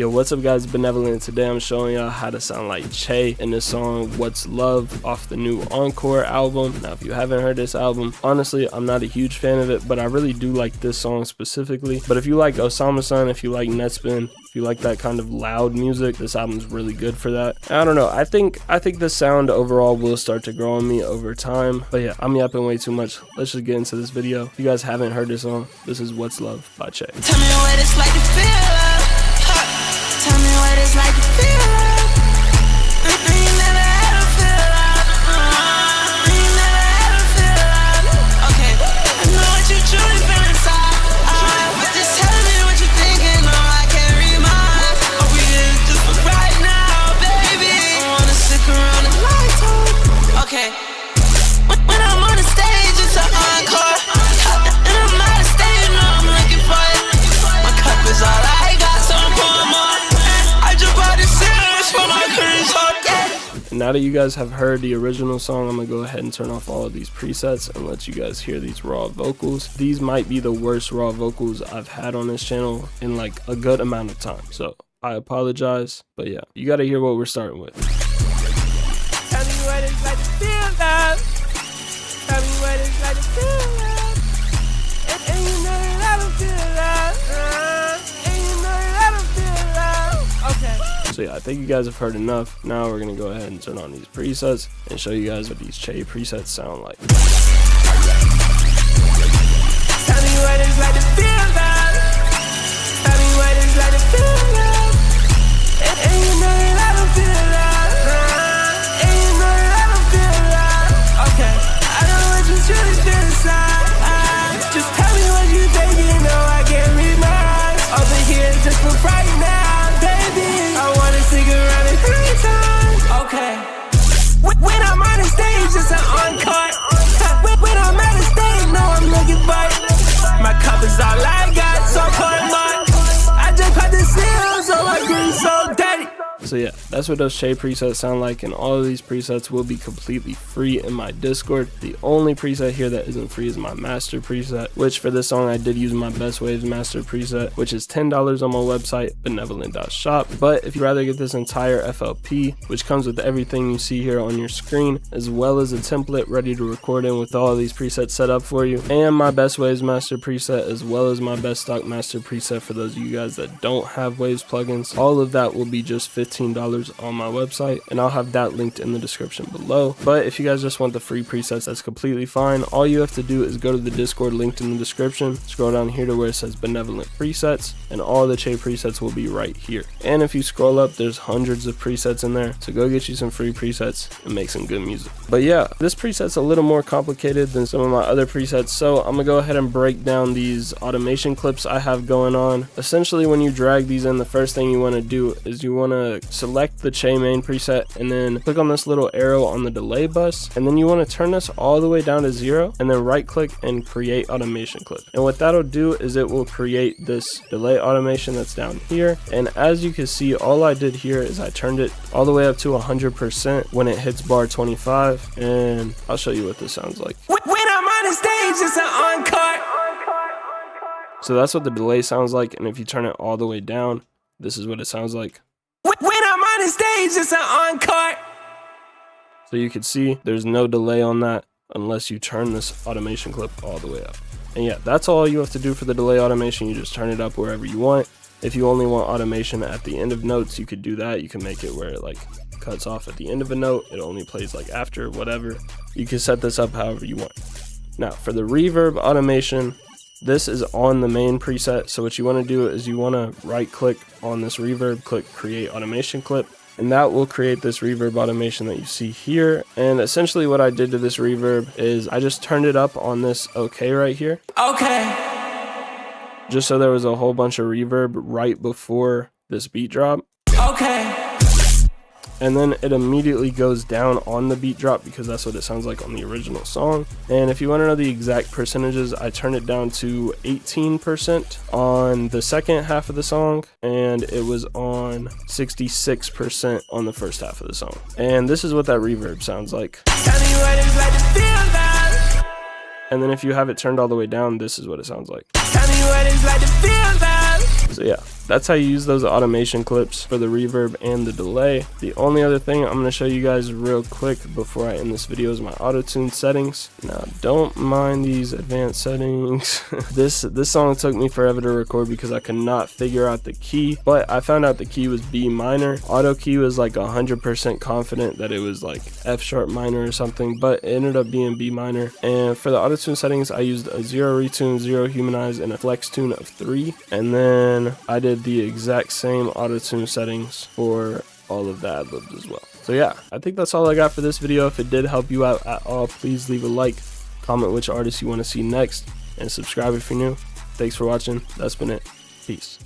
Yo, what's up guys, BNVLNT. Today I'm showing y'all how to sound like Che in this song What's Love off the new Encore album. Now if you haven't heard this album, honestly I'm not a huge fan of it, but I really do like this song specifically. But if you like Osama-san, if you like Netspin, if you like that kind of loud music, this album's really good for that. I don't know, I think the sound overall will start to grow on me over time. But yeah, I'm yapping way too much. Let's just get into this video. If you guys haven't heard this song, this is What's Love by Che. Tell me what it's like to feel love. Tell me what it's like to feel love. You never had to feel love. You never had to feel love. Okay, I know what you truly feel inside. But just tell me what you're thinking. No, I can't read my eyes. All we is just for right now, baby. I wanna stick around and light on. Okay. When I'm on the stage, it's an encore. And I'm out of stage, no, I'm looking for it. My cup is all I got, so I'm pouring more. I just bought the cereals for my cream, so yeah. Now that you guys have heard the original song, I'm gonna go ahead and turn off all of these presets and let you guys hear these raw vocals. These might be the worst raw vocals I've had on this channel in like a good amount of time, so I apologize. But yeah, you gotta hear what we're starting with. Tell me what it's like to feel love. Tell me what it's like to feel love. And you know that I don't feel love. And you know that I don't feel love. Okay. So yeah, I think you guys have heard enough. Now we're gonna go ahead and turn on these presets and show you guys what these Che presets sound like. Tell me what it's like to feel love. Tell me what it's like to feel love. And you know that I don't feel love. And you know that I don't feel love. Okay. I know what you truly feel inside. Just tell me what you think, you know I can't read my eyes. Over here just for right now, baby. I wanna stick around in 3 times. Okay. When I'm on the stage, it's an encore. When I'm at the stage, no, I'm looking for it. My cup is all I got, so pour more. I just put the seal, so my green so dirty. So yeah, that's what those Che presets sound like, and all of these presets will be completely free in my Discord. The only preset here that isn't free is my master preset, which for this song I did use my Best Waves master preset, which is $10 on my website, BNVLNT.shop. But if you'd rather get this entire FLP, which comes with everything you see here on your screen, as well as a template ready to record in with all of these presets set up for you, and my Best Waves master preset, as well as my Best Stock master preset for those of you guys that don't have Waves plugins, all of that will be just $15 on my website, and I'll have that linked in the description below. But if you guys just want the free presets, that's completely fine. All you have to do is go to the Discord linked in the description, scroll down here to where it says BNVLNT presets, and all the Che presets will be right here. And if you scroll up, there's hundreds of presets in there, so go get you some free presets and make some good music. But yeah, this preset's a little more complicated than some of my other presets, so I'm gonna go ahead and break down these automation clips I have going on. Essentially, when you drag these in, the first thing you want to do is you want to select the Che main preset and then click on this little arrow on the delay bus, and then you want to turn this all the way down to 0 and then right click and create automation clip. And what that'll do is it will create this delay automation that's down here. And as you can see, all I did here is I turned it all the way up to 100% when it hits bar 25, and I'll show you what this sounds like. When I'm on the stage, it's an encore. So that's what the delay sounds like, and if you turn it all the way down, this is what it sounds like. When I'm on the stage, it's an encore. So you can see there's no delay on that unless you turn this automation clip all the way up. And yeah, that's all you have to do for the delay automation. You just turn it up wherever you want. If you only want automation at the end of notes, you could do that. You can make it where it like cuts off at the end of a note. It only plays like after, whatever. You can set this up however you want. Now for the reverb automation, this is on the main preset. So what you want to do is you want to right click on this reverb, click create automation clip, and that will create this reverb automation that you see here. And essentially what I did to this reverb is I just turned it up on this OK right here. Okay. Just so there was a whole bunch of reverb right before this beat drop. Okay. And then it immediately goes down on the beat drop because that's what it sounds like on the original song. And if you want to know the exact percentages, I turned it down to 18% on the second half of the song, and it was on 66% on the first half of the song. And this is what that reverb sounds like. Tell me what it's like to feel that. And then if you have it turned all the way down, this is what it sounds like. Tell me what it's like to feel that. So yeah, that's how you use those automation clips for the reverb and the delay. The only other thing I'm going to show you guys real quick before I end this video is my auto-tune settings. Now don't mind these advanced settings. This song took me forever to record because I could not figure out the key, but I found out the key was B minor. Auto key was like 100% confident that it was like F sharp minor or something, but it ended up being B minor. And for the auto-tune settings, I used a 0 retune, 0 humanize, and a flex tune of 3. And then I did the exact same auto-tune settings for all of the ad-libs as well. So yeah, I think that's all I got for this video. If it did help you out at all, please leave a like, comment which artist you want to see next, and subscribe if you're new. Thanks for watching. That's been it. Peace.